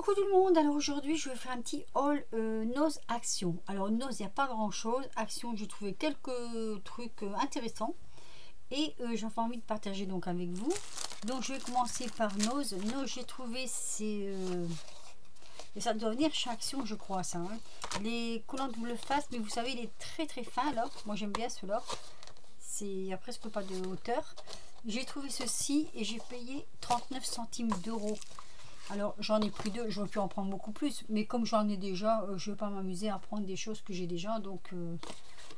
Coucou tout le monde, alors aujourd'hui je vais faire un petit haul Nose Action. Alors Nose, il n'y a pas grand chose, Action j'ai trouvé quelques trucs intéressants et j'avais envie de partager donc avec vous. Donc je vais commencer par Nose. Nose j'ai trouvé c'est... et ça doit venir chez Action je crois ça. Hein. Les collants double face, mais vous savez il est très fin alors, moi j'aime bien ceux-là. Il n'y a presque pas de hauteur. J'ai trouvé ceci et j'ai payé 39 centimes d'euros. Alors j'en ai pris deux, j'aurais pu en prendre beaucoup plus, mais comme j'en ai déjà, je ne vais pas m'amuser à prendre des choses que j'ai déjà, donc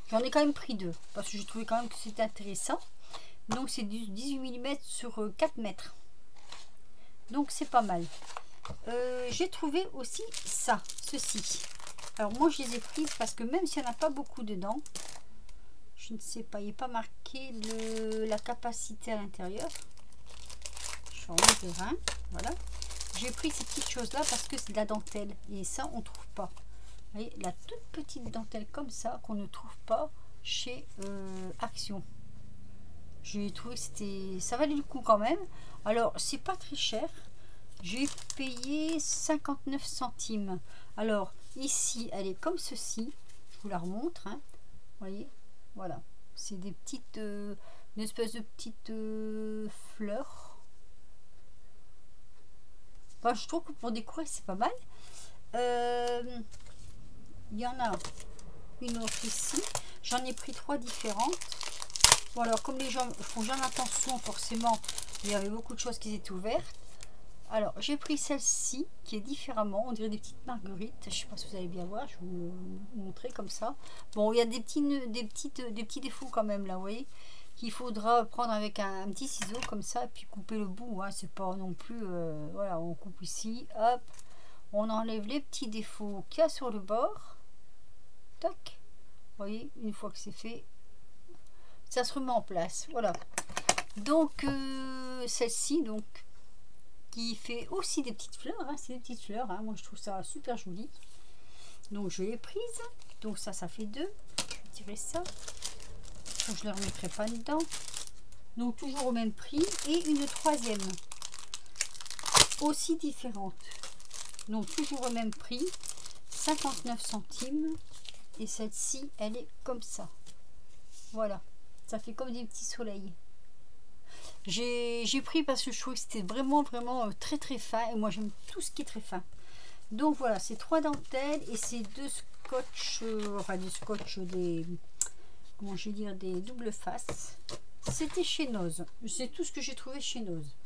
j'en ai quand même pris deux, parce que j'ai trouvé quand même que c'était intéressant. Donc c'est du 18 mm sur 4 mètres, donc c'est pas mal. J'ai trouvé aussi ça, ceci. Alors moi je les ai prises parce que même s'il n'y en a pas beaucoup dedans, je ne sais pas, il n'est pas marqué la capacité à l'intérieur. Je vais enlever le rein, voilà. J'ai pris ces petites choses là parce que c'est de la dentelle et ça on trouve pas. Vous voyez, la toute petite dentelle comme ça qu'on ne trouve pas chez Action. J'ai trouvé que c'était, ça valait le coup quand même. Alors c'est pas très cher. J'ai payé 59 centimes. Alors ici elle est comme ceci. Je vous la remontre. Hein. Vous voyez, voilà. C'est des petites, une espèce de petites fleurs. Bah, je trouve que pour décorer c'est pas mal. Il y en a une autre ici. J'en ai pris 3 différentes. Bon alors comme les gens font jamais attention forcément, il y avait beaucoup de choses qui étaient ouvertes. Alors j'ai pris celle-ci qui est différemment. On dirait des petites marguerites. Je sais pas si vous allez bien voir. Je vais vous montrer comme ça. Bon il y a des petits défauts quand même là, vous voyez, qu'il faudra prendre avec un petit ciseau comme ça et puis couper le bout, hein. C'est pas non plus voilà, on coupe ici, hop, on enlève les petits défauts qu'il y a sur le bord, tac, vous voyez, une fois que c'est fait ça se remet en place, voilà. Donc celle-ci donc qui fait aussi des petites fleurs, hein. C'est des petites fleurs, hein. Moi je trouve ça super joli, donc je l'ai prise. Donc ça fait 2, je vais tirer ça. Je ne les remettrai pas dedans. Donc toujours au même prix. Et une troisième aussi différente, donc toujours au même prix, 59 centimes. Et celle-ci elle est comme ça, voilà, ça fait comme des petits soleils. J'ai pris parce que je trouvais que c'était vraiment très fin et moi j'aime tout ce qui est très fin. Donc voilà, c'est 3 dentelles et c'est 2 scotch, enfin du scotch, des, comment je vais dire, des doubles faces. C'était chez Nose. C'est tout ce que j'ai trouvé chez Nose.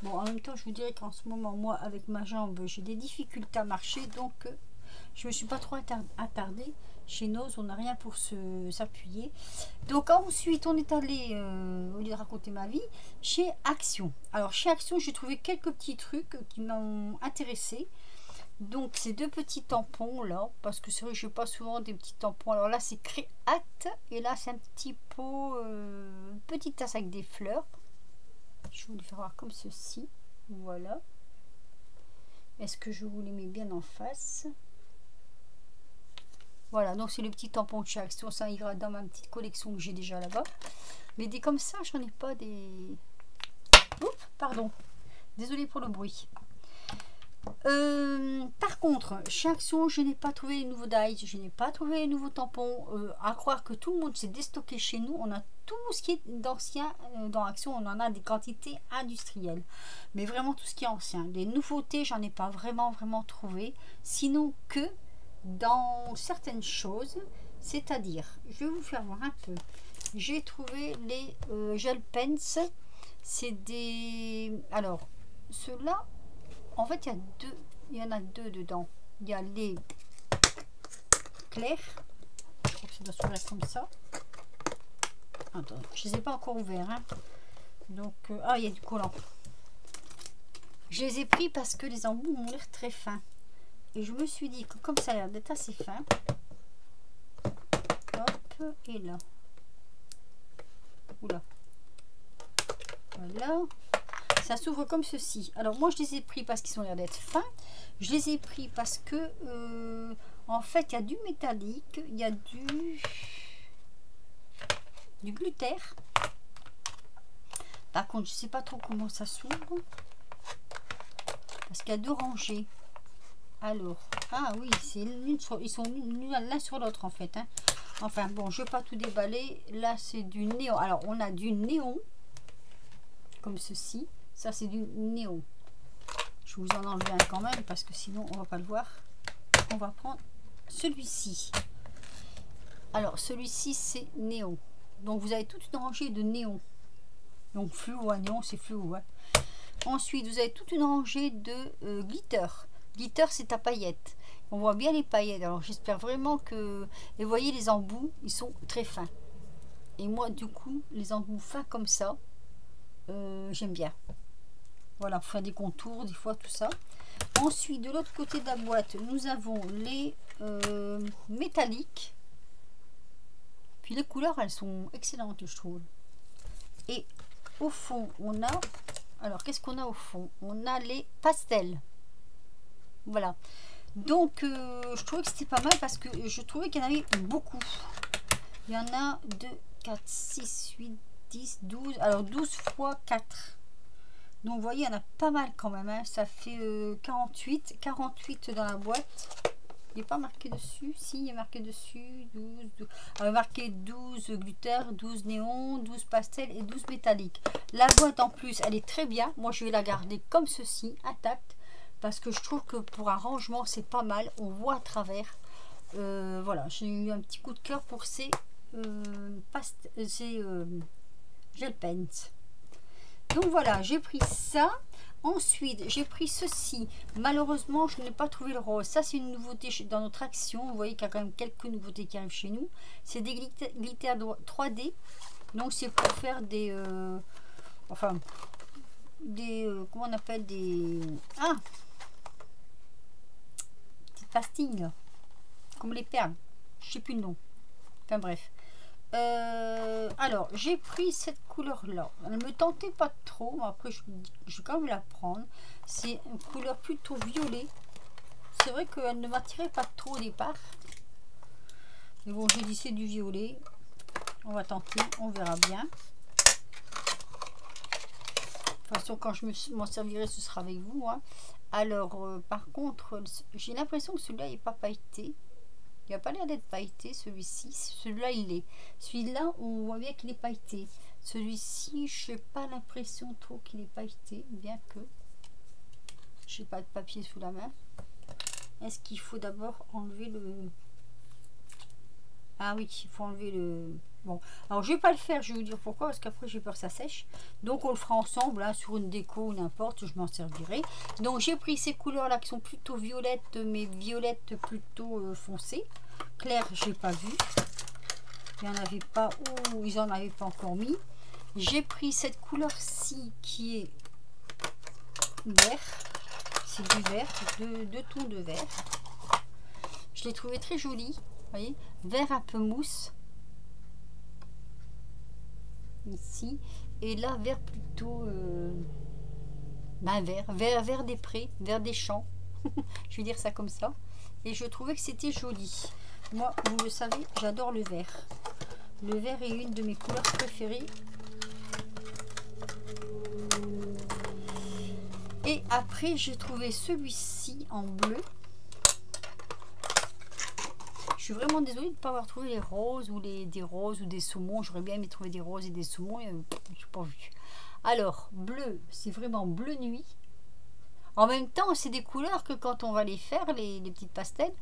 Bon, en même temps, je vous dirais qu'en ce moment, moi, avec ma jambe, j'ai des difficultés à marcher. Donc, je me suis pas trop attardée. Chez Nose, on n'a rien pour s'appuyer. Donc, ensuite, on est allé, au lieu de raconter ma vie, chez Action. Alors, chez Action, j'ai trouvé quelques petits trucs qui m'ont intéressé. Donc ces 2 petits tampons là, parce que c'est vrai que je n'ai pas souvent des petits tampons. Alors là c'est Créate et là c'est un petit pot, petite tasse avec des fleurs. Je vais vous les faire voir comme ceci, voilà. Est-ce que je vous les mets bien en face? Voilà, donc c'est le petit tampon de chez Action, ça ira dans ma petite collection que j'ai déjà là-bas. Mais des comme ça, j'en ai pas des... Oups, pardon, désolée pour le bruit. Par contre, chez Action, je n'ai pas trouvé les nouveaux dyes, je n'ai pas trouvé les nouveaux tampons. À croire que tout le monde s'est déstocké chez nous. On a tout ce qui est d'ancien dans Action, on en a des quantités industrielles. Mais vraiment tout ce qui est ancien. Les nouveautés, j'en ai pas vraiment trouvé. Sinon que dans certaines choses, c'est-à-dire, je vais vous faire voir un peu. J'ai trouvé les gel pens. C'est des... Alors, ceux-là... En fait, il y en a 2 dedans. Il y a les clairs. Je crois que ça doit s'ouvrir comme ça. Attends, je ne les ai pas encore ouverts. Hein. Donc, ah, il y a du collant. Je les ai pris parce que les embouts ont l'air très fins. Et je me suis dit que comme ça a l'air d'être assez fin. Hop, et là. Oula. Voilà. Ça s'ouvre comme ceci. Alors moi je les ai pris parce qu'ils ont l'air d'être fins. Je les ai pris parce que en fait il y a du métallique, il y a du glitter. Par contre je sais pas trop comment ça s'ouvre parce qu'il qu'il y a 2 rangées. Alors, ah oui, c'est ils sont l'un sur l'autre en fait. Hein. Enfin bon, je ne vais pas tout déballer. Là, c'est du néon. Alors, on a du néon, comme ceci. Ça, c'est du néon. Je vous en enlever un quand même, parce que sinon, on va pas le voir. On va prendre celui-ci. Alors, celui-ci, c'est néon. Donc, vous avez toute une rangée de néon. Donc, fluo, hein, néon, c'est fluo. Hein. Ensuite, vous avez toute une rangée de glitter. Glitter, c'est à paillettes. On voit bien les paillettes. Alors, j'espère vraiment que... Et vous voyez, les embouts, ils sont très fins. Et moi, du coup, les embouts fins comme ça, j'aime bien. Voilà, pour faire des contours, des fois, tout ça. Ensuite, de l'autre côté de la boîte, nous avons les métalliques. Puis les couleurs, elles sont excellentes, je trouve. Et au fond, on a... Alors, qu'est-ce qu'on a au fond? On a les pastels. Voilà. Donc, je trouvais que c'était pas mal parce que je trouvais qu'il y en avait beaucoup. Il y en a 2, 4, 6, 8, 10, 12. Alors, 12 fois 4. Donc, vous voyez, il y en a pas mal quand même. Hein. Ça fait 48. 48 dans la boîte. Il n'est pas marqué dessus. Si, il est marqué dessus. 12. Alors, marqué 12 glitter, 12 néons, 12 pastels et 12 métalliques. La boîte, en plus, elle est très bien. Moi, je vais la garder comme ceci, intacte. Parce que je trouve que pour un rangement, c'est pas mal. On voit à travers. Voilà, j'ai eu un petit coup de cœur pour ces gel pens. Donc voilà, j'ai pris ça. Ensuite, j'ai pris ceci. Malheureusement, je n'ai pas trouvé le rose. Ça, c'est une nouveauté dans notre action. Vous voyez qu'il y a quand même quelques nouveautés qui arrivent chez nous. C'est des glitter 3D. Donc, c'est pour faire des... enfin, des... comment on appelle des... Ah, pastilles, comme les perles, je sais plus le nom, enfin bref. Alors j'ai pris cette couleur là, elle me tentait pas trop, après je vais quand même la prendre. C'est une couleur plutôt violet, c'est vrai qu'elle ne m'attirait pas trop au départ, mais bon, j'ai dit c'est du violet, on va tenter, on verra bien. De toute façon, quand je m'en servirai, ce sera avec vous. Hein. Alors, par contre, j'ai l'impression que celui-là n'est pas pailleté. Il n'a pas l'air d'être pailleté, celui-ci. Celui-là, il est. Celui-là, on voit bien qu'il est pailleté. Celui-ci, je n'ai pas l'impression trop qu'il est pailleté, bien que je n'ai pas de papier sous la main. Est-ce qu'il faut d'abord enlever le... Ah oui, il faut enlever le... Bon, alors je vais pas le faire, je vais vous dire pourquoi, parce qu'après j'ai peur que ça sèche. Donc on le fera ensemble, hein, sur une déco ou n'importe, je m'en servirai. Donc j'ai pris ces couleurs là qui sont plutôt violettes, mais violettes plutôt foncées. Clair, j'ai pas vu. Il n'y en avait pas, ou ils en avaient pas encore mis. J'ai pris cette couleur-ci qui est vert. C'est du vert, deux tons de vert. Je l'ai trouvé très joli, vous voyez, vert un peu mousse. Ici, et là vert plutôt vert des prés, vert des champs. Je vais dire ça comme ça, et je trouvais que c'était joli. Moi, vous le savez, j'adore le vert. Le vert est une de mes couleurs préférées. Et après j'ai trouvé celui-ci en bleu. Je suis vraiment désolée de ne pas avoir trouvé les roses ou des roses ou des saumons. J'aurais bien aimé trouver des roses et des saumons. Je n'ai pas vu. Alors, bleu, c'est vraiment bleu nuit. En même temps, c'est des couleurs que quand on va les faire, les petites pastels,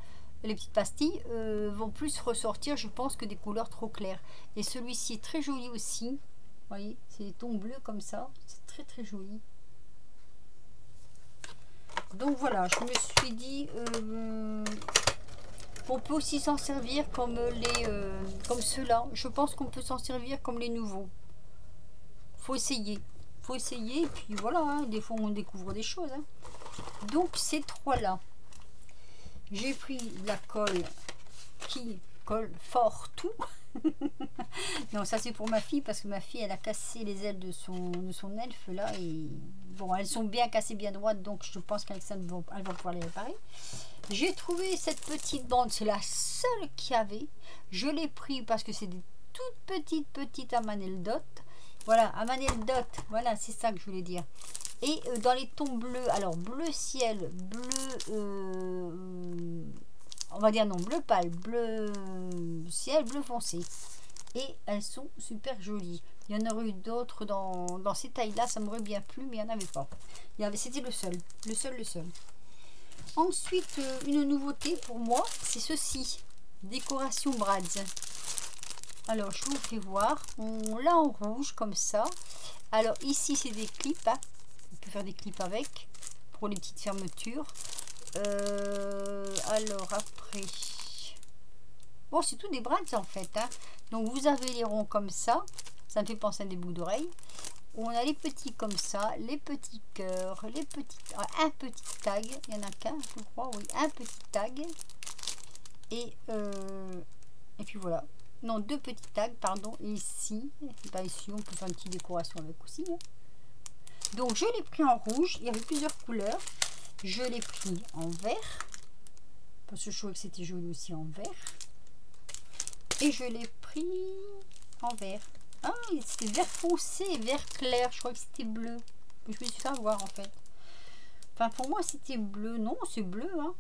les petites pastilles, vont plus ressortir, je pense, que des couleurs trop claires. Et celui-ci est très joli aussi. Vous voyez, c'est des tons bleus comme ça. C'est très très joli. Donc voilà, je me suis dit... on peut aussi s'en servir comme comme ceux-là. Je pense qu'on peut s'en servir comme les nouveaux. Faut essayer. Faut essayer. Et puis voilà, hein, des fois on découvre des choses. Hein. Donc ces trois-là. J'ai pris de la colle qui colle fort tout. Non, ça c'est pour ma fille parce que ma fille elle a cassé les ailes de son elfe là. Et bon, elles sont bien cassées, bien droites. Donc je pense qu'Alexandre elle va pouvoir les réparer. J'ai trouvé cette petite bande, c'est la seule qu'il y avait. Je l'ai pris parce que c'est des toutes petites à Manel Dot. Voilà, à Manel Dot, voilà, c'est ça que je voulais dire. Et dans les tons bleus, alors bleu ciel, bleu, on va dire non, bleu pâle, bleu ciel, bleu foncé. Et elles sont super jolies. Il y en aurait eu d'autres dans ces tailles-là, ça m'aurait bien plu, mais il n'y en avait pas. C'était le seul. Ensuite, une nouveauté pour moi, c'est ceci. Décoration Brads. Alors, je vous fais voir. On l'a en rouge, comme ça. Alors, ici, c'est des clips. Hein. On peut faire des clips avec, pour les petites fermetures. Alors, après... Bon, c'est tout des Brads, en fait. Hein. Donc, vous avez les ronds comme ça. Ça me fait penser à des boucles d'oreilles. On a les petits comme ça, les petits cœurs, les petits... un petit tag. Il y en a qu'un, je crois. Oui, un petit tag. Et puis voilà. Non, 2 petits tags, pardon. Et ici, bah ici, on peut faire une petite décoration avec aussi. Hein. Donc, je l'ai pris en rouge. Il y avait plusieurs couleurs. Je l'ai pris en vert. Parce que je trouvais que c'était joli aussi en vert. Et je l'ai pris en vert. Ah, c'était vert foncé, vert clair. Je crois que c'était bleu. Je me suis fait avoir en fait. Enfin, pour moi, c'était bleu. Non, c'est bleu. Hein.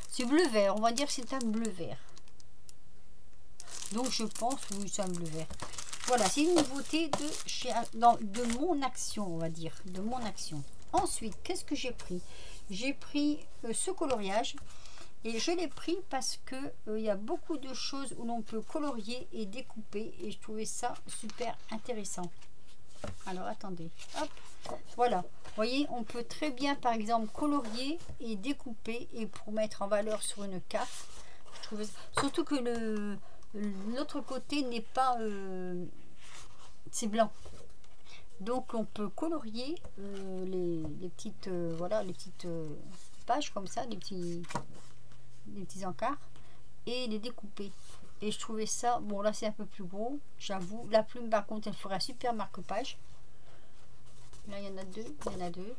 C'est bleu-vert. On va dire que c'est un bleu-vert. Donc, je pense, oui, c'est un bleu-vert. Voilà, c'est une nouveauté de mon action, on va dire. De mon action. Ensuite, qu'est-ce que j'ai pris? J'ai pris ce coloriage. Et je l'ai pris parce que il y a beaucoup de choses où l'on peut colorier et découper. Et je trouvais ça super intéressant. Alors, attendez. Hop. Voilà. Vous voyez, on peut très bien, par exemple, colorier et découper. Et pour mettre en valeur sur une carte. Je trouvais... Surtout que l'autre côté n'est pas... c'est blanc. Donc, on peut colorier les petites... voilà, les petites pages comme ça. Des petits encarts et les découper. Et je trouvais ça, bon là c'est un peu plus gros, j'avoue. La plume par contre elle ferait un super marque-page. Là il y en a deux.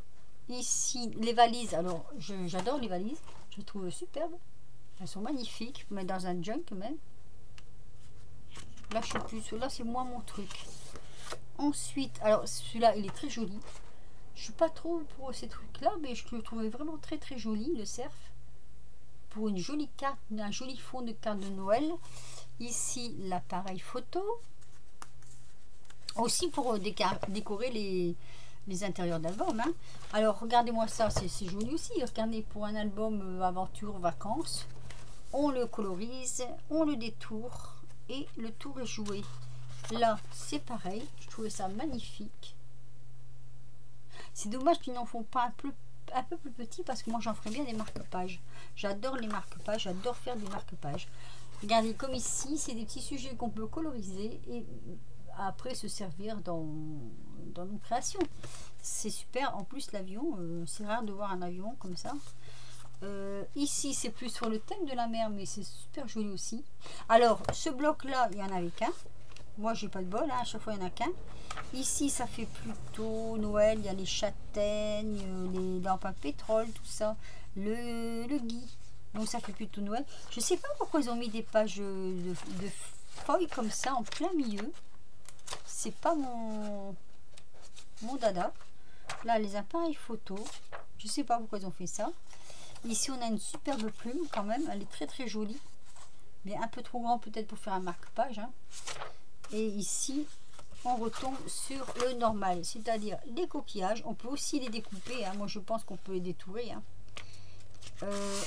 Ici les valises, alors j'adore les valises, je les trouve superbes. Elles sont magnifiques, mais dans un junk même. Là je sais plus, là c'est moins mon truc. Ensuite, alors celui-là il est très joli. Je suis pas trop pour ces trucs là, mais je le trouvais vraiment très très joli, le cerf. Pour une jolie carte, un joli fond de carte de Noël. Ici, l'appareil photo. Aussi pour décorer les intérieurs d'albums. Hein. Alors, regardez-moi ça, c'est joli aussi. Regardez, pour un album aventure, vacances. On le colorise, on le détourne et le tour est joué. Là, c'est pareil. Je trouvais ça magnifique. C'est dommage qu'ils n'en font pas un peu plus petit parce que moi j'en ferais bien des marque-pages. J'adore les marque-pages, j'adore faire des marque-pages. Regardez comme ici, c'est des petits sujets qu'on peut coloriser et après se servir dans nos créations. C'est super. En plus l'avion, c'est rare de voir un avion comme ça. Ici c'est plus sur le thème de la mer, mais c'est super joli aussi. Alors ce bloc là, il y en avait qu'un. Moi j'ai pas de bol, hein, à chaque fois il n'y en a qu'un. Ici ça fait plutôt Noël, il y a les châtaignes, les lampes à pétrole, tout ça, le gui. Donc ça fait plutôt Noël. Je sais pas pourquoi ils ont mis des pages de feuilles comme ça en plein milieu. C'est pas mon dada. Là les appareils photo, je sais pas pourquoi ils ont fait ça. Ici on a une superbe plume quand même, elle est très très jolie. Mais un peu trop grand peut-être pour faire un marque-page. Hein. Et ici, on retombe sur le normal, c'est-à-dire les coquillages. On peut aussi les découper. Hein. Moi, je pense qu'on peut les détourer. Hein.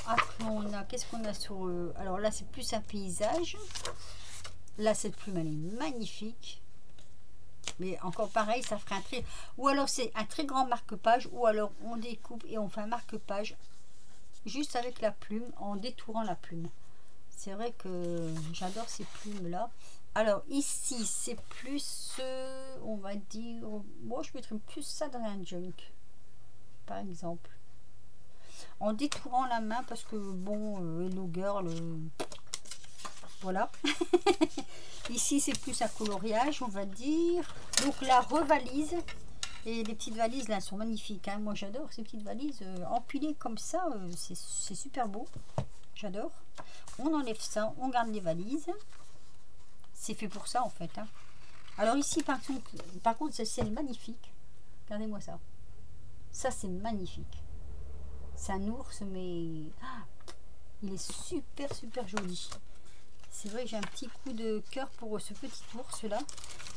Après, on a... Qu'est-ce qu'on a sur... alors là, c'est plus un paysage. Là, cette plume, elle est magnifique. Mais encore pareil, ça ferait un très... Ou alors, c'est un très grand marque-page. Ou alors, on découpe et on fait un marque-page juste avec la plume, en détourant la plume. C'est vrai que j'adore ces plumes-là. Alors ici, c'est plus, on va dire, moi je mettrais plus ça dans un junk, par exemple. En détourant la main, parce que bon, Hello Girl, voilà. Ici, c'est plus un coloriage, on va dire. Donc la revalise. Et les petites valises là, elles sont magnifiques. Hein. Moi j'adore ces petites valises empilées comme ça, c'est super beau. J'adore. On enlève ça, on garde les valises. C'est fait pour ça en fait. Hein. Alors ici par contre celle-ci elle est magnifique. Regardez-moi ça. Ça, c'est magnifique. C'est un ours, mais il est super, super joli. C'est vrai que j'ai un petit coup de cœur pour ce petit ours là.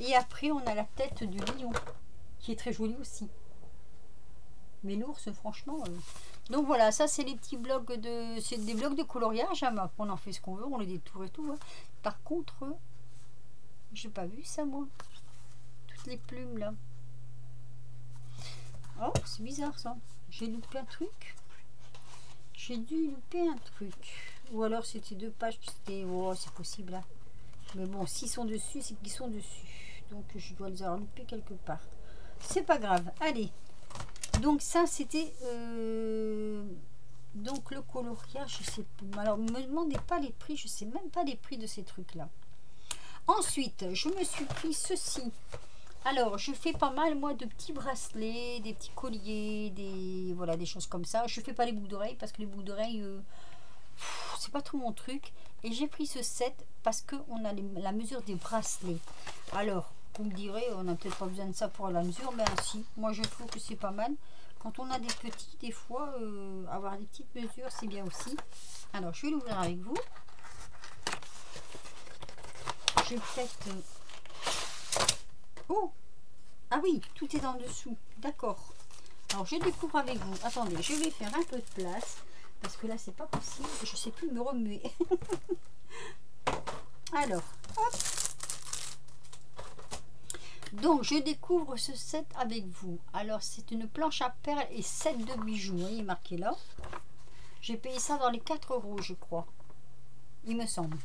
Et après, on a la tête du lion, qui est très jolie aussi. Mais l'ours, franchement... Donc voilà, ça c'est les petits blocs de... C'est des blocs de coloriage, hein, on en fait ce qu'on veut, on les détourne et tout. Hein. Par contre, j'ai pas vu ça moi. Toutes les plumes là. Oh, c'est bizarre ça. J'ai loupé un truc. J'ai dû louper un truc. Ou alors c'était 2 pages. Oh, c'est possible. Hein. Mais bon, s'ils sont dessus, c'est qu'ils sont dessus. Donc je dois les avoir loupés quelque part. C'est pas grave. Allez. Donc ça c'était donc le coloriage, je sais pas. Alors me demandez pas les prix, je sais même pas les prix de ces trucs là. Ensuite je me suis pris ceci. Alors je fais pas mal moi de petits bracelets, des petits colliers, des voilà, des choses comme ça. Je fais pas les boucles d'oreilles parce que les boucles d'oreilles c'est pas trop mon truc. Et j'ai pris ce set parce que on a la mesure des bracelets. Alors vous me direz, on n'a peut-être pas besoin de ça pour la mesure, mais si, moi je trouve que c'est pas mal. Quand on a des petits, des fois, avoir des petites mesures, c'est bien aussi. Alors, je vais l'ouvrir avec vous. Je vais peut-être... Oh! Ah oui, tout est en dessous. D'accord. Alors, je découvre avec vous. Attendez, je vais faire un peu de place. Parce que là, c'est pas possible. Je ne sais plus me remuer. Alors, hop! Donc je découvre ce set avec vous. Alors c'est une planche à perles et 7 de bijoux. Vous voyez marqué là. J'ai payé ça dans les 4 € je crois. Il me semble.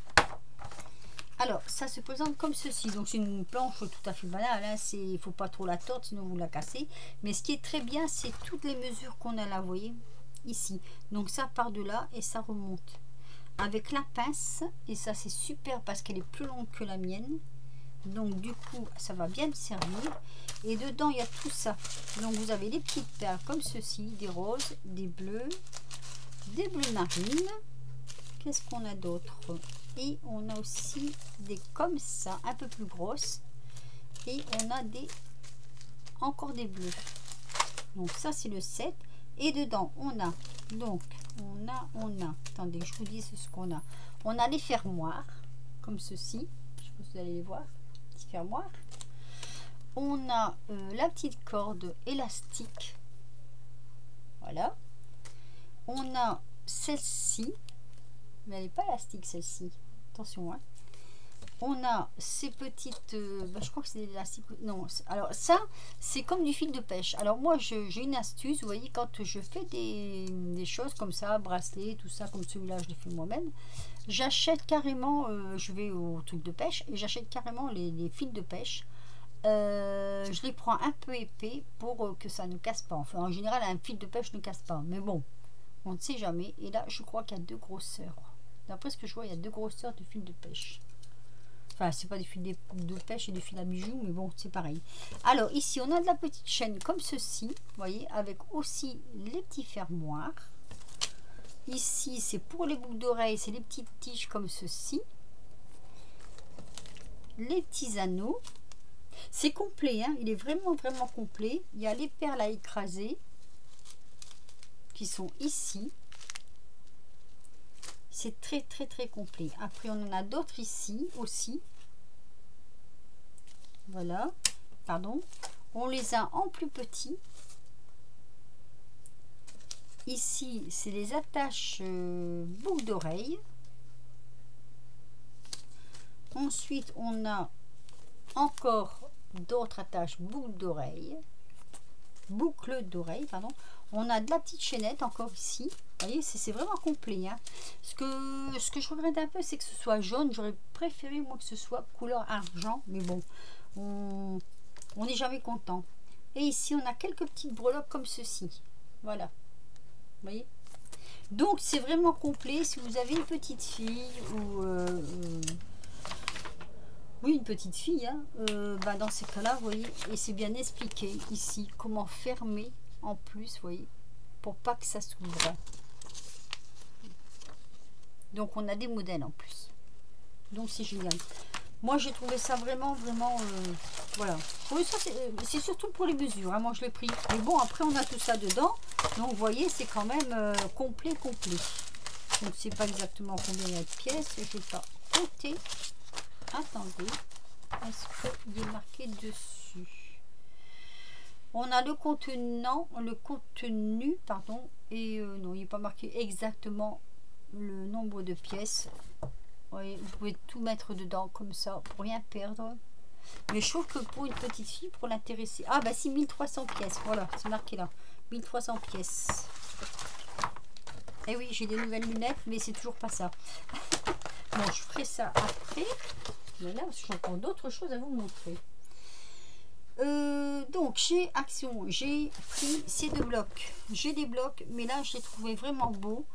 Alors ça se présente comme ceci. Donc c'est une planche tout à fait banale. Hein. Il ne faut pas trop la tordre sinon vous la cassez. Mais ce qui est très bien c'est toutes les mesures qu'on a là. Vous voyez ici. Donc ça part de là et ça remonte. Avec la pince. Et ça c'est super parce qu'elle est plus longue que la mienne. Donc du coup ça va bien me servir. Et dedans il y a tout ça. Donc vous avez des petites perles comme ceci, des roses, des bleus marines. Qu'est-ce qu'on a d'autre? Et on a aussi des comme ça, un peu plus grosses. Et on a encore des bleus. Donc ça c'est le set. Et dedans on a attendez je vous dis ce qu'on a. On a les fermoirs comme ceci. Je sais pas si vous allez les voir. Fermoir. On a la petite corde élastique. Voilà. On a celle-ci. Mais elle n'est pas élastique celle-ci. Attention. Hein. On a ces petites... je crois que c'est élastique. Non. Alors ça, c'est comme du fil de pêche. Alors moi, j'ai une astuce. Vous voyez, quand je fais des choses comme ça, bracelets, tout ça, comme celui-là, je les fais moi-même. J'achète carrément, je vais au truc de pêche et j'achète carrément les fils de pêche. Je les prends un peu épais pour que ça ne casse pas. Enfin, en général, un fil de pêche ne casse pas. Mais bon, on ne sait jamais. Et là, je crois qu'il y a 2 grosseurs. D'après ce que je vois, il y a 2 grosseurs de fils de pêche. Enfin, c'est pas des fils de pêche et des fils à bijoux, mais bon, c'est pareil. Alors, ici, on a de la petite chaîne comme ceci. Vous voyez, avec aussi les petits fermoirs. Ici, c'est pour les boucles d'oreilles, c'est les petites tiges comme ceci. Les petits anneaux. C'est complet, hein, il est vraiment, vraiment complet. Il y a les perles à écraser qui sont ici. C'est très, très, très complet. Après, on en a d'autres ici aussi. Voilà. Pardon. On les a en plus petits. Ici, c'est les attaches boucles d'oreilles. Ensuite, on a encore d'autres attaches boucles d'oreilles. Boucles d'oreilles, pardon. On a de la petite chaînette encore ici. Vous voyez, c'est vraiment complet. Hein. Ce que je regrette un peu, c'est que ce soit jaune. J'aurais préféré, moi, que ce soit couleur argent. Mais bon, on n'est jamais content. Et ici, on a quelques petites breloques comme ceci. Voilà. Vous voyez, donc c'est vraiment complet. Si vous avez une petite fille ou oui, une petite fille, hein, dans ces cas-là, vous voyez, et c'est bien expliqué ici comment fermer en plus, vous voyez, pour pas que ça s'ouvre. Donc on a des modèles en plus. Donc c'est génial. Moi, j'ai trouvé ça vraiment, voilà. Oui, ça, c'est surtout pour les mesures, hein. Moi, je l'ai pris. Mais bon, après, on a tout ça dedans. Donc, vous voyez, c'est quand même complet. Donc, c'est pas exactement combien il y a de pièces. Je vais pas compter. Attendez. Est-ce qu'il est marqué dessus? On a le contenu, pardon. Et non, il n'est pas marqué exactement le nombre de pièces. Oui, vous pouvez tout mettre dedans comme ça pour rien perdre. Mais je trouve que pour une petite fille, pour l'intéresser. Ah bah si, 1300 pièces. Voilà, c'est marqué là. 1300 pièces. Et oui, j'ai des nouvelles lunettes, mais c'est toujours pas ça. Bon, je ferai ça après. Mais là, j'ai encore d'autres choses à vous montrer. Donc, chez Action, j'ai pris ces deux blocs. J'ai des blocs, mais là, je les trouvais vraiment beaux.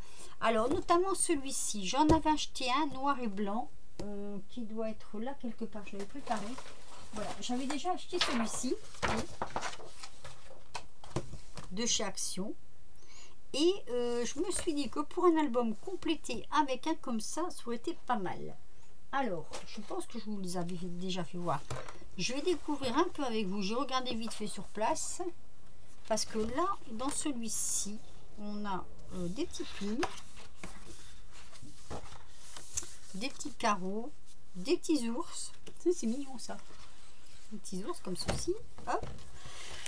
Alors, notamment celui-ci. J'en avais acheté un noir et blanc qui doit être là quelque part. Je l'avais préparé. Voilà, j'avais déjà acheté celui-ci de chez Action. Et je me suis dit que pour un album complété avec un comme ça aurait été pas mal. Alors, je pense que je vous les avais déjà fait voir. Je vais découvrir un peu avec vous. J'ai regardé vite fait sur place. Parce que là, dans celui-ci, on a des petits plumes, des petits carreaux, des petits ours. C'est mignon ça. Des petits ours comme ceci. Hop.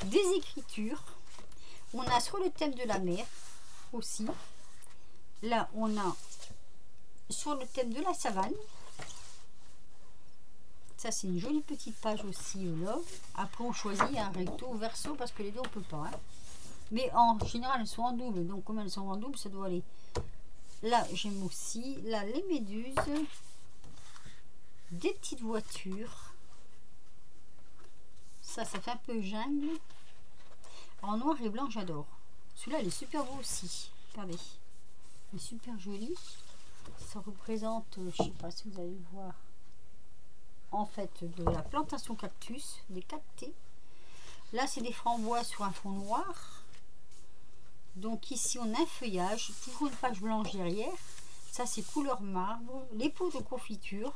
Des écritures. On a sur le thème de la mer aussi. Là, on a sur le thème de la savane. Ça, c'est une jolie petite page aussi là. Après, on choisit un recto ou verso parce que les deux, on peut pas. Hein. Mais en général, elles sont en double. Donc, comme elles sont en double, ça doit aller. Là, j'aime aussi. Là, les méduses. Des petites voitures. Ça fait un peu jungle. En noir et blanc, j'adore. Celui-là, il est super beau aussi. Regardez. Il est super joli. Ça représente, je sais pas si vous allez le voir, en fait, de la plantation cactus, des cactés. Là, c'est des framboises sur un fond noir. Donc ici, on a un feuillage, toujours une page blanche derrière. Ça, c'est couleur marbre. Les pots de confiture.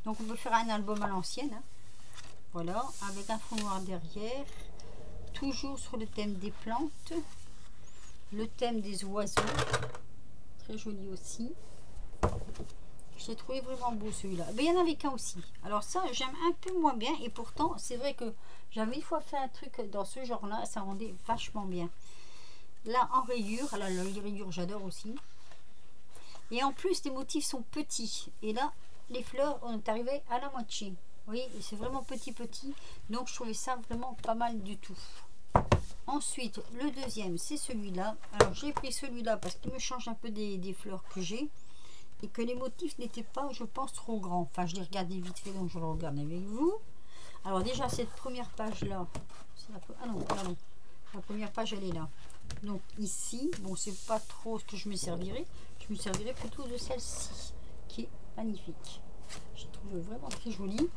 Donc, on peut faire un album à l'ancienne. Hein. Voilà, avec un fond noir derrière. Toujours sur le thème des plantes. Le thème des oiseaux. Très joli aussi. Je l'ai trouvé vraiment beau celui-là. Mais il y en avait qu'un aussi. Alors ça, j'aime un peu moins bien. Et pourtant, c'est vrai que j'avais une fois fait un truc dans ce genre-là. Ça rendait vachement bien. Là, en rayure. Là, les rayures, j'adore aussi. Et en plus, les motifs sont petits. Et là, les fleurs, on est arrivé à la moitié. Oui, c'est vraiment petit. Donc, je trouvais ça vraiment pas mal du tout. Ensuite, le deuxième, c'est celui-là. Alors, j'ai pris celui-là parce qu'il me change un peu des fleurs que j'ai. Et que les motifs n'étaient pas, je pense, trop grands. Enfin, je l'ai regardé vite fait, donc je le regarde avec vous. Alors, déjà, cette première page-là. Ah non, pardon. La première page, elle est là. Donc, ici, bon, c'est pas trop ce que je me servirais. Je me servirais plutôt de celle-ci, qui est magnifique. Je trouve vraiment très jolie.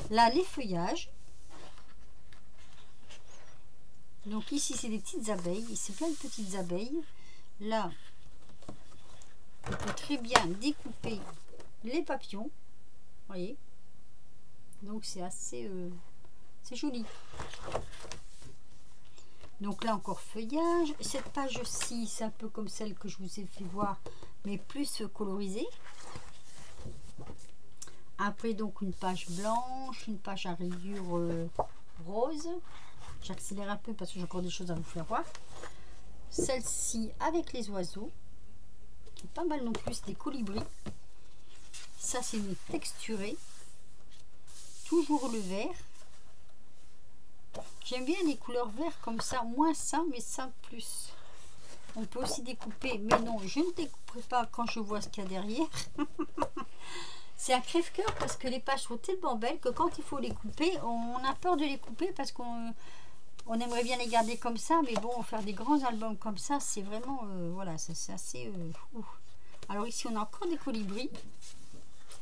Là, les feuillages. Donc ici, c'est des petites abeilles. C'est plein de petites abeilles. Là, on peut très bien découper les papillons. Vous voyez. Donc c'est assez c'est joli. Donc là encore feuillage. Cette page-ci, c'est un peu comme celle que je vous ai fait voir, mais plus colorisée. Après donc une page blanche, une page à rayures rose. J'accélère un peu parce que j'ai encore des choses à vous faire voir. Celle-ci avec les oiseaux, qui est pas mal non plus, des colibris. Ça c'est une texturée. Toujours le vert. J'aime bien les couleurs verts comme ça, moins ça, mais ça plus. On peut aussi découper, mais non, je ne découperai pas quand je vois ce qu'il y a derrière. C'est un crève-cœur parce que les pages sont tellement belles que quand il faut les couper, on a peur de les couper parce qu'on aimerait bien les garder comme ça, mais bon, faire des grands albums comme ça, c'est vraiment, voilà, c'est assez fou. Alors ici, on a encore des colibris.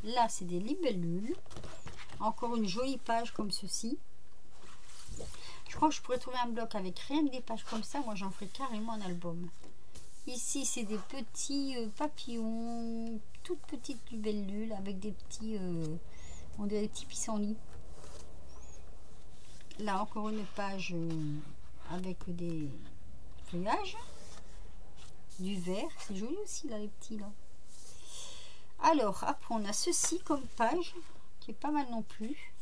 Là, c'est des libellules. Encore une jolie page comme ceci. Je crois que je pourrais trouver un bloc avec rien que des pages comme ça. Moi, j'en ferai carrément un album. Ici, c'est des petits papillons, toutes petites libellules avec des petits... On dirait des petits pissenlits. Là encore une page avec des feuillages, du vert, c'est joli aussi là les petits là. Alors après on a ceci comme page qui est pas mal non plus.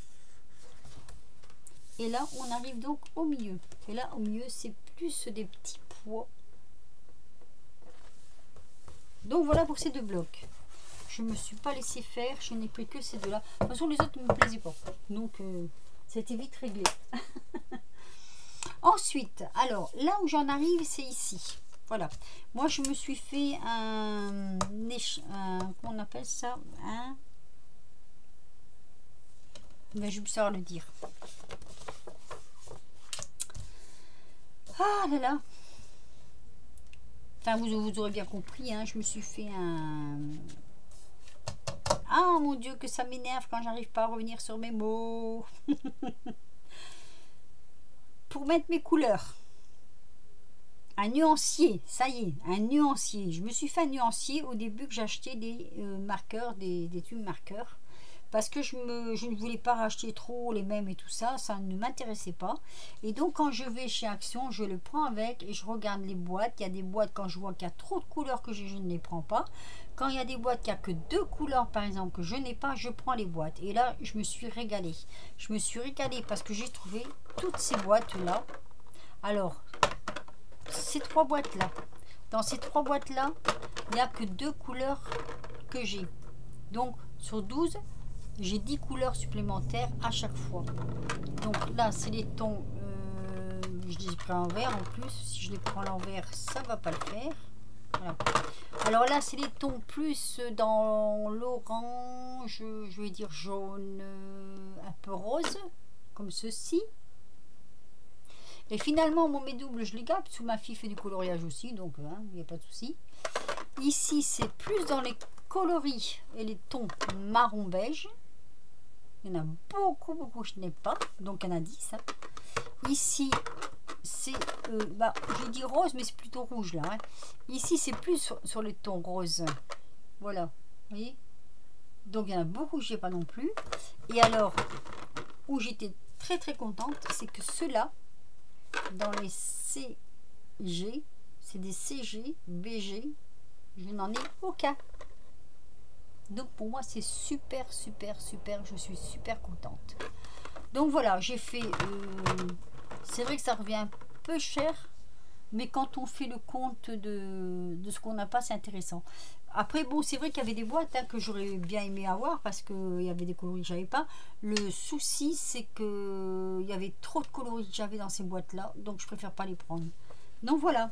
Et là on arrive donc au milieu. Et là au milieu c'est plus des petits pois. Donc voilà pour ces deux blocs. Je me suis pas laissé faire, je n'ai pris que ces deux là. De toute façon les autres ne me plaisaient pas. Donc c'était vite réglé. Ensuite, alors là où j'en arrive, c'est ici. Voilà. Moi, je me suis fait comment on appelle ça, mais je vais savoir le dire. Ah là là. Enfin, vous aurez bien compris, hein, je me suis fait un... Ah mon Dieu, que ça m'énerve quand j'arrive pas à revenir sur mes mots. Pour mettre mes couleurs. Un nuancier, ça y est, un nuancier. Je me suis fait un nuancier au début que j'achetais des marqueurs, des tubes marqueurs. Parce que je ne voulais pas racheter trop les mêmes et tout ça, ça ne m'intéressait pas. Et donc quand je vais chez Action, je le prends avec et je regarde les boîtes. Il y a des boîtes quand je vois qu'il y a trop de couleurs que je ne les prends pas. Quand il y a des boîtes qui a que 2 couleurs par exemple que je n'ai pas, je prends les boîtes. Et là je me suis régalée. Je me suis régalée parce que j'ai trouvé toutes ces boîtes là. Alors, ces 3 boîtes là. Dans ces 3 boîtes là, il n'y a que 2 couleurs que j'ai. Donc sur 12, j'ai 10 couleurs supplémentaires à chaque fois. Donc là, c'est les tons. Je les ai pris en vert en plus. Si je les prends à l'envers, ça va pas le faire. Voilà. Alors là, c'est les tons plus dans l'orange, je vais dire jaune, un peu rose, comme ceci. Et finalement, mon double, je les garde, parce que ma fille fait du coloriage aussi, donc il n'y a pas de souci. Ici, c'est plus dans les coloris et les tons marron beige. Il y en a beaucoup, beaucoup que je n'ai pas, donc il y en a 10. Hein. Ici, c'est, j'ai dit rose, mais c'est plutôt rouge là. Hein. Ici, c'est plus sur les tons roses. Voilà, vous voyez. Donc il y en a beaucoup que je n'ai pas non plus. Et alors, où j'étais très très contente, c'est que ceux-là, dans les CG, c'est des CG, BG, je n'en ai aucun. Donc pour moi c'est super super super, je suis super contente. Donc voilà, j'ai fait, c'est vrai que ça revient un peu cher, mais quand on fait le compte de ce qu'on n'a pas, c'est intéressant. Après bon, c'est vrai qu'il y avait des boîtes hein, que j'aurais bien aimé avoir parce qu'il y avait des coloris que j'avais pas. Le souci c'est que il y avait trop de coloris que j'avais dans ces boîtes là, donc je préfère pas les prendre. Donc voilà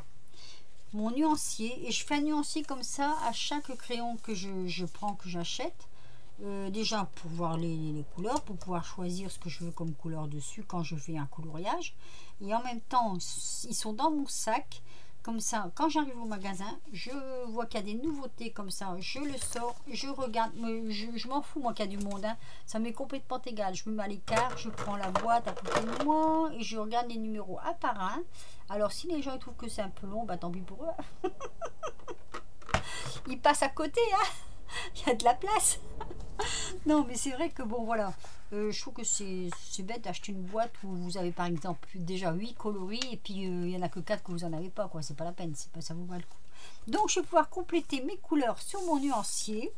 mon nuancier, et je fais un nuancier comme ça à chaque crayon que je prends, que j'achète. Déjà pour voir les couleurs, pour pouvoir choisir ce que je veux comme couleur dessus quand je fais un coloriage, et en même temps ils sont dans mon sac comme ça. Quand j'arrive au magasin, je vois qu'il y a des nouveautés comme ça, je le sors, je regarde, je m'en fous moi qu'il y a du monde, hein. Ça m'est complètement égal, je me mets à l'écart, je prends la boîte à côté de moi et je regarde les numéros un par un. Alors si les gens ils trouvent que c'est un peu long, bah tant pis pour eux. Ils passent à côté, hein. Il y a de la place. Non mais c'est vrai que bon voilà, je trouve que c'est bête d'acheter une boîte où vous avez par exemple déjà 8 coloris et puis il n'y en a que 4 que vous en avez pas, quoi. C'est pas la peine, c'est pas, ça vaut pas le coup. Donc je vais pouvoir compléter mes couleurs sur mon nuancier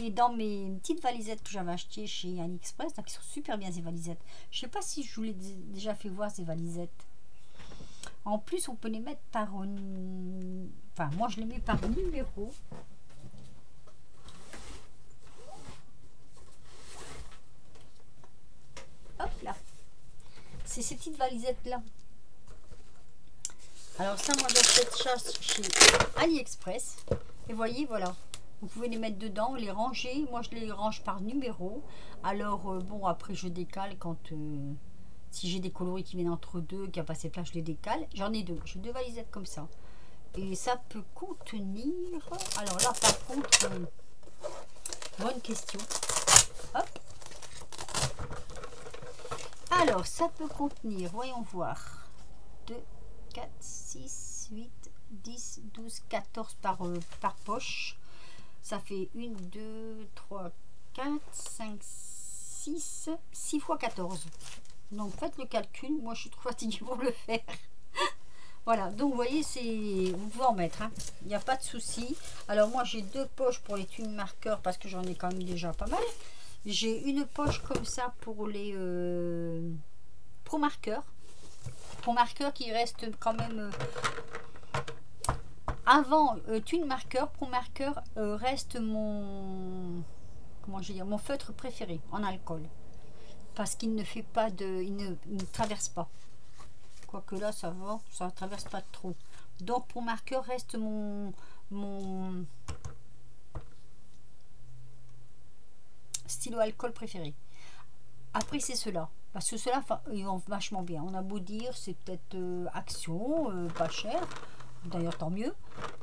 et dans mes petites valisettes que j'avais achetées chez AliExpress, qui sont super bien ces valisettes. Je sais pas si je vous l'ai déjà fait voir ces valisettes. En plus on peut les mettre par enfin moi je les mets par numéro. Hop là, c'est ces petites valisettes là. Alors ça moi j'achète ça chez AliExpress et voyez voilà, vous pouvez les mettre dedans, les ranger. Moi je les range par numéro. Alors bon après je décale quand si j'ai des coloris qui viennent entre deux, qui a pas assez de place, je les décale. J'en ai deux, j'ai 2 valisettes comme ça et ça peut contenir, alors là par contre bonne question. Hop. Alors, ça peut contenir, voyons voir, 2, 4, 6, 8, 10, 12, 14 par poche. Ça fait 1, 2, 3, 4, 5, 6 x 14. Donc faites le calcul, moi je suis trop fatiguée pour le faire. Voilà, donc vous voyez, c'est, vous pouvez en mettre, hein. Il n'y a pas de souci. Alors moi j'ai 2 poches pour les tunes marqueurs parce que j'en ai quand même déjà pas mal. J'ai une poche comme ça pour les pro marqueurs. Pro marqueurs qui restent quand même avant tunes marqueur. Pro marqueur reste mon, comment je vais dire, mon feutre préféré en alcool. Parce qu'il ne fait pas de, il ne traverse pas. Quoique là ça va, ça ne traverse pas trop. Donc pour marqueur reste mon stylo alcool préféré. Après c'est ceux-là. Parce que ceux-là, ils vont vachement bien. On a beau dire, c'est peut-être Action, pas cher. D'ailleurs tant mieux.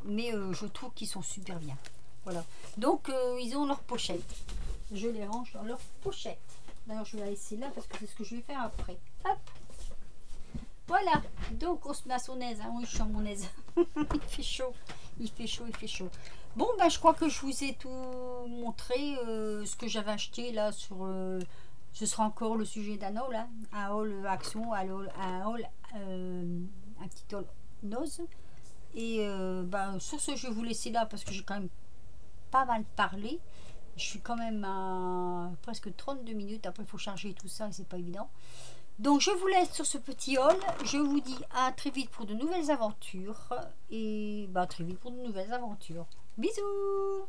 Mais je trouve qu'ils sont super bien. Voilà. Donc ils ont leur pochette. Je les range dans leur pochette. D'ailleurs je vais la laisser là parce que c'est ce que je vais faire après. Hop. Voilà, donc on se met à son aise, hein. Oui, je suis à mon aise. Il fait chaud, il fait chaud, il fait chaud. Bon, ben je crois que je vous ai tout montré, ce que j'avais acheté là sur... ce sera encore le sujet d'un haul, hein. Un haul Action, un petit haul Nose. Et ben, sur ce, je vais vous laisser là parce que j'ai quand même pas mal parlé. Je suis quand même à presque 32 minutes, après il faut charger tout ça et c'est pas évident. Donc je vous laisse sur ce petit haul, je vous dis à très vite pour de nouvelles aventures et bah très vite pour de nouvelles aventures. Bisous!